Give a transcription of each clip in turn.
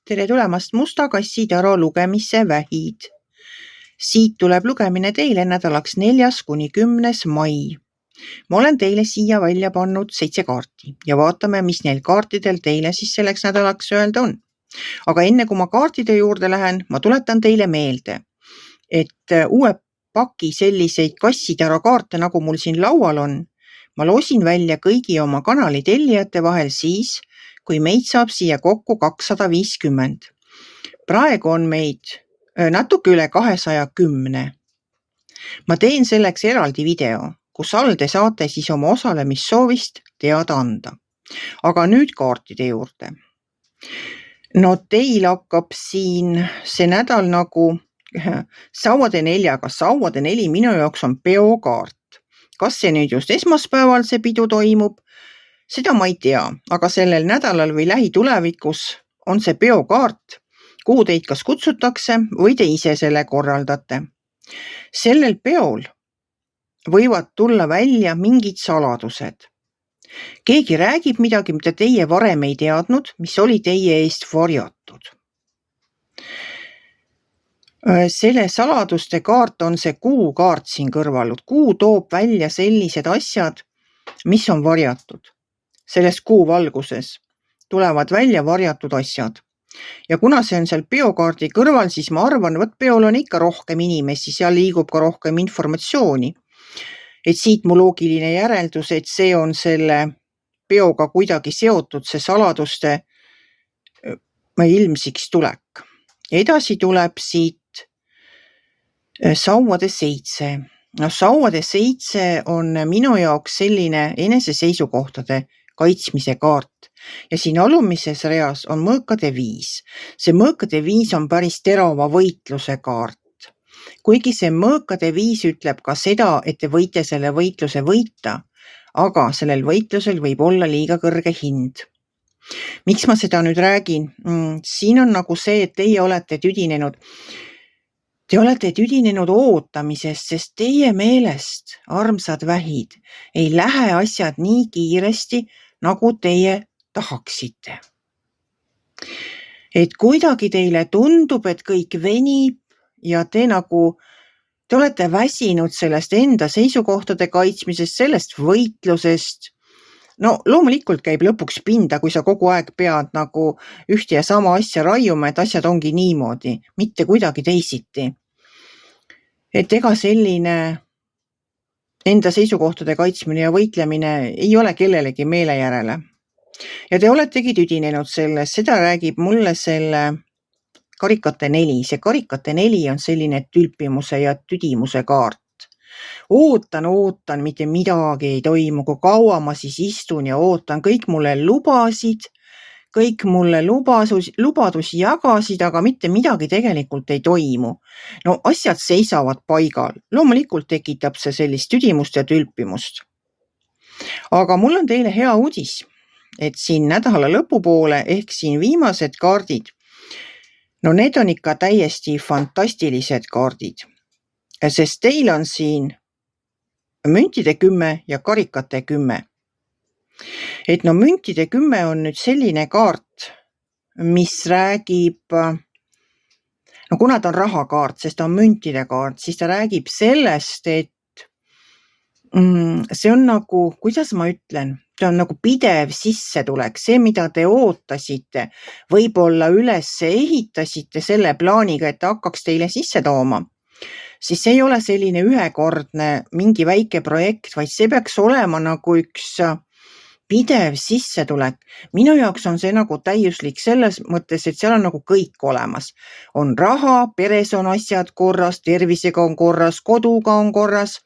Tere tulemast Musta kassi taro lugemisse vähid. Siit tuleb lugemine teile nädalaks 4.–10. mai. Ma olen teile siia välja pannud 7 kaarti ja vaatame, mis neil kaartidel teile siis selleks nädalaks öelda on. Aga enne kui ma kaartide juurde lähen, ma tuletan teile meelde, et uue paki selliseid kassitaro kaarte, nagu mul siin laual on, ma loosin välja kõigi oma kanali tellijate vahel siis, kui meid saab siia kokku 250. Praegu on meid natuke üle 210. Ma teen selleks eraldi video, kus all te saate siis oma osalemissoovist teada anda. Aga nüüd kaartide juurde. No teil hakkab siin see nädal nagu sauade 4-ga. Sauade 4 minu jaoks on peokaart. Kas see nüüd just esmaspäeval see pidu toimub? Seda ma ei tea, aga sellel nädalal või lähitulevikus on see peokaart, kuhu teid kas kutsutakse või te ise selle korraldate. Sellel peol võivad tulla välja mingid saladused. Keegi räägib midagi, mida teie varem ei teadnud, mis oli teie eest varjatud. Selle saladuste kaart on see kuu kaart siin kõrval. Kuu toob välja sellised asjad, mis on varjatud. Selles kuu valguses tulevad välja varjatud asjad. Ja kuna see on seal peokaardi kõrval, siis ma arvan, et peol on ikka rohkem inimesi, seal liigub ka rohkem informatsiooni. Et siit mu loogiline järeldus, et see on selle peoga kuidagi seotud, see saladuste ilmsiks tulek. Edasi tuleb siit sauade 7. No sauade 7 on minu jaoks selline eneseseisukohtade kaitsmise kaart. Ja siin alumises reas on mõõkade 5. See mõõkade 5 on päris terava võitluse kaart. Kuigi see mõõkade 5 ütleb ka seda, et te võite selle võitluse võita, aga sellel võitlusel võib olla liiga kõrge hind. Miks ma seda nüüd räägin? Siin on nagu see, et teie olete tüdinenud ootamisest, sest teie meelest, armsad vähid, ei lähe asjad nii kiiresti, nagu teie tahaksite. Et kuidagi teile tundub, et kõik venib ja te olete väsinud sellest enda seisukohtade kaitsmisest, sellest võitlusest. No loomulikult käib lõpuks pinda, kui sa kogu aeg pead nagu ühte ja sama asja raiuma, et asjad ongi niimoodi, mitte kuidagi teisiti. Et ega selline enda seisukohtade kaitsmine ja võitlemine ei ole kellelegi meele järele. Ja te oletegi tüdinenud sellest, seda räägib mulle selle karikate 4. See karikate 4 on selline tülpimuse ja tüdimuse kaart. Ootan, mitte midagi ei toimu, kui kaua ma siis istun ja ootan. Kõik mulle lubasid, kõik mulle lubadusi jagasid, aga mitte midagi tegelikult ei toimu. No asjad seisavad paigal. Loomulikult tekitab see sellist tüdimust ja tülpimust. Aga mul on teile hea uudis, et siin nädala lõpupoole ehk siin viimased kaardid, no need on ikka täiesti fantastilised kaardid, sest teil on siin müntide 10 ja karikate 10. Et no müntide 10 on nüüd selline kaart, mis räägib, no kuna ta on rahakaart, sest ta on müntide kaart, siis ta räägib sellest, et see on nagu, kuidas ma ütlen, see on nagu pidev sissetulek, see, mida te ootasite, võib-olla üles ehitasite selle plaaniga, et ta hakkaks teile sisse tooma. Siis see ei ole selline ühekordne mingi väike projekt, vaid see peaks olema nagu üks pidev sissetulek. Minu jaoks on see nagu täiuslik selles mõttes, et seal on nagu kõik olemas. On raha, peres on asjad korras, tervisega on korras, koduga on korras.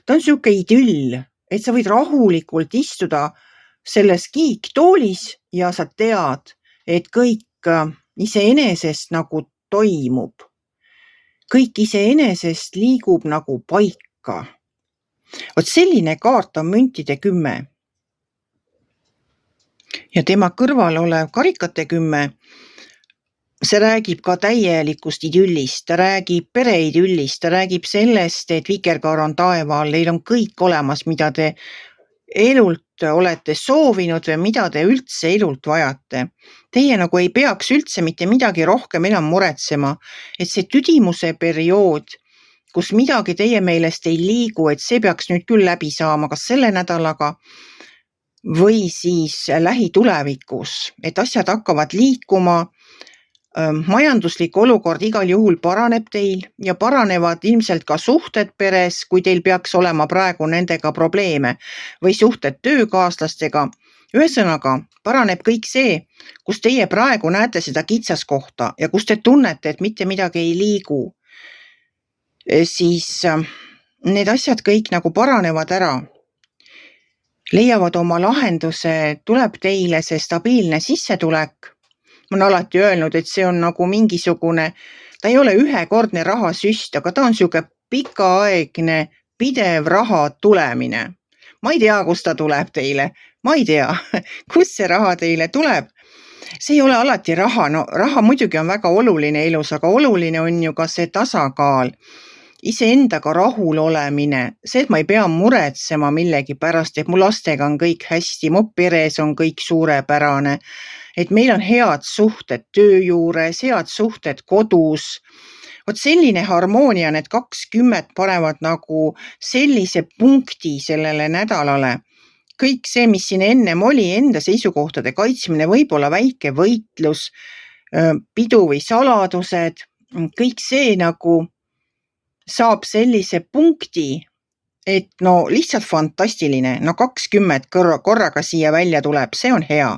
Ta on siuke idüll, et sa võid rahulikult istuda selles kiiktoolis ja sa tead, et kõik iseenesest nagu toimub. Kõik iseenesest liigub nagu paika. Vot selline kaart on müntide 10. Ja tema kõrval olev karikate 10, see räägib ka täielikust idüllist, ta räägib pereidüllist, ta räägib sellest, et vikerkaar on taeva all, teil on kõik olemas, mida te elult olete soovinud või mida te üldse elult vajate. Teie nagu ei peaks üldse mitte midagi rohkem enam muretsema, et see tüdimuse periood, kus midagi teie meelest ei liigu, et see peaks nüüd küll läbi saama, kas selle nädalaga või siis lähitulevikus, et asjad hakkavad liikuma. Majanduslik olukord igal juhul paraneb teil ja paranevad ilmselt ka suhted peres, kui teil peaks olema praegu nendega probleeme või suhted töökaaslastega. Ühesõnaga, paraneb kõik see, kus teie praegu näete seda kitsaskohta ja kus te tunnete, et mitte midagi ei liigu. Siis need asjad kõik nagu paranevad ära. Leiavad oma lahenduse, tuleb teile see stabiilne sissetulek. Ma olen alati öelnud, et see on nagu mingisugune, ta ei ole ühekordne rahasüst, aga ta on siuke pikaaegne, pidev raha tulemine. Ma ei tea, kust ta tuleb teile. Ma ei tea, kust see raha teile tuleb. See ei ole alati raha. No raha muidugi on väga oluline elus, aga oluline on ju ka see tasakaal. Iseendaga rahul olemine, see, et ma ei pea muretsema millegi pärast, et mu lastega on kõik hästi, mu peres on kõik suurepärane, et meil on head suhted töö juures, head suhted kodus. Vot selline harmoonia, need 20 panevad nagu sellise punkti sellele nädalale. Kõik see, mis siin ennem oli, enda seisukohtade kaitsmine, võib-olla väike võitlus, pidu või saladused, kõik see nagu saab sellise punkti, et no lihtsalt fantastiline, no 20 korraga siia välja tuleb, see on hea.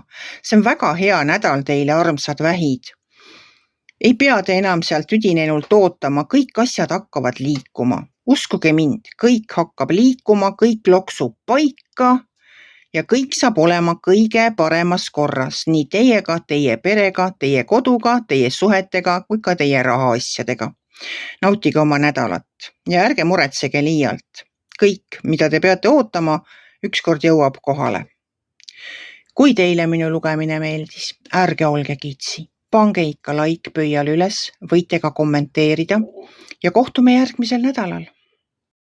See on väga hea nädal teile, armsad vähid. Ei pea te enam sealt tüdinenult ootama, kõik asjad hakkavad liikuma. Uskuge mind, kõik hakkab liikuma, kõik loksub paika ja kõik saab olema kõige paremas korras, nii teiega, teie perega, teie koduga, teie suhetega kui ka teie rahaasjadega. Nautige oma nädalat ja ärge muretsege liialt. Kõik, mida te peate ootama, ükskord jõuab kohale. Kui teile minu lugemine meeldis, ärge olge kitsi. Pange ikka like pöial üles, võite ka kommenteerida ja kohtume järgmisel nädalal.